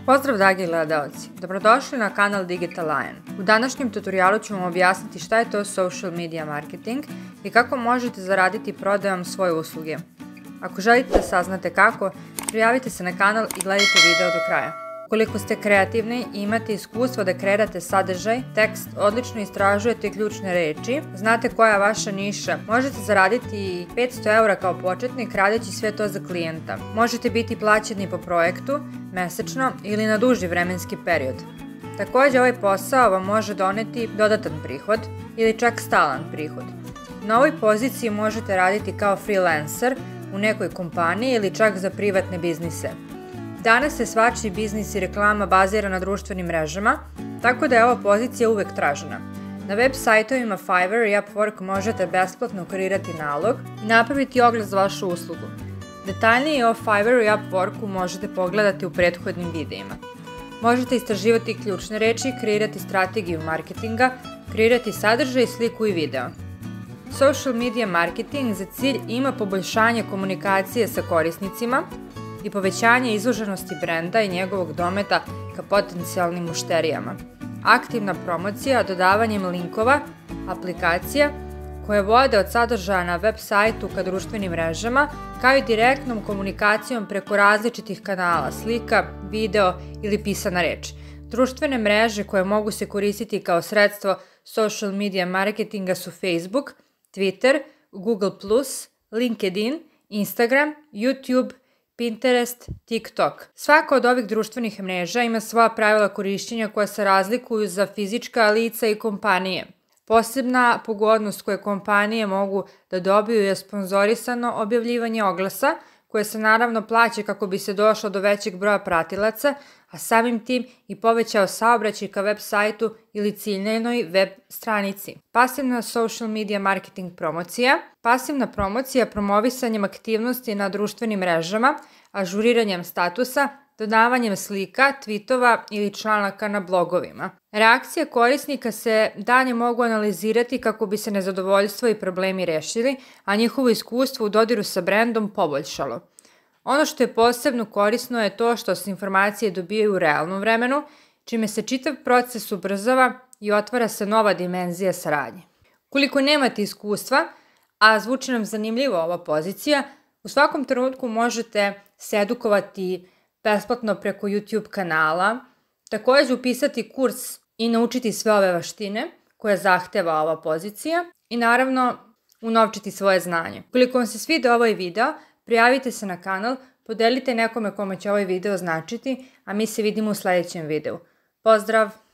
Pozdrav dragi gledalci, dobrodošli na kanal Digital Lion. U današnjem tutorialu ću vam objasniti šta je to social media marketing i kako možete zaraditi prodajom svoje usluge. Ako želite da saznate kako, prijavite se na kanal i gledajte video do kraja. Ukoliko ste kreativni i imate iskustvo da kreirate sadržaj, tekst, odlično istražujete ključne reči, znate koja je vaša niša, možete zaraditi 500 € kao početnik radeći sve to za klijenta. Možete biti plaćeni po projektu, mesečno ili na duži vremenski period. Također ovaj posao vam može doneti dodatan prihod ili čak stalan prihod. Na ovoj poziciji možete raditi kao freelancer u nekoj kompaniji ili čak za privatne biznise. Danas se svačiji biznis i reklama bazira na društvenim mrežama, tako da je ova pozicija uvek tražena. Na web sajtovima Fiverr i Upwork možete besplatno kreirati nalog i napraviti oglas za vašu uslugu. Detaljnije o Fiverr i Upworku možete pogledati u prethodnim videima. Možete istraživati ključne reči, kreirati strategiju marketinga, kreirati sadržaj, sliku i video. Social media marketing za cilj ima poboljšanje komunikacije sa korisnicima i povećanje izloženosti brenda i njegovog dometa ka potencijalnim mušterijama. Aktivna promocija dodavanjem linkova, aplikacija koje vode od sadržaja na web sajtu ka društvenim mrežama, kao i direktnom komunikacijom preko različitih kanala, slika, video ili pisana reč. Društvene mreže koje mogu se koristiti kao sredstvo social media marketinga su Facebook, Twitter, Google+, LinkedIn, Instagram, YouTube, Pinterest, TikTok. Svaka od ovih društvenih mreža ima svoja pravila korišćenja koja se razlikuju za fizička lica i kompanije. Posebna pogodnost koje kompanije mogu da dobiju je sponzorisano objavljivanje oglasa, koje se naravno plaća kako bi se došlo do većeg broja pratilaca, a samim tim i povećao saobraćaj ka web sajtu ili ciljnoj web stranici. Pasivna social media marketing promocija. Pasivna promocija promovisanjem aktivnosti na društvenim mrežama, ažuriranjem statusa, dodavanjem slika, tweetova ili članaka na blogovima. Reakcije korisnika se dalje mogu analizirati kako bi se nezadovoljstvo i problemi rešili, a njihovo iskustvo u dodiru sa brendom poboljšalo. Ono što je posebno korisno je to što se informacije dobijaju u realnom vremenu, čime se čitav proces ubrzava i otvara se nova dimenzija saradnje. Ukoliko nemate iskustva, a zvuči nam zanimljivo ova pozicija, u svakom trenutku možete se edukovati besplatno preko YouTube kanala, također upisati kurs i naučiti sve ove veštine koje zahteva ova pozicija i naravno unovčiti svoje znanje. Ukoliko vam se sviđa ovaj video, prijavite se na kanal, podelite nekome kome će ovaj video značiti, a mi se vidimo u sljedećem videu. Pozdrav!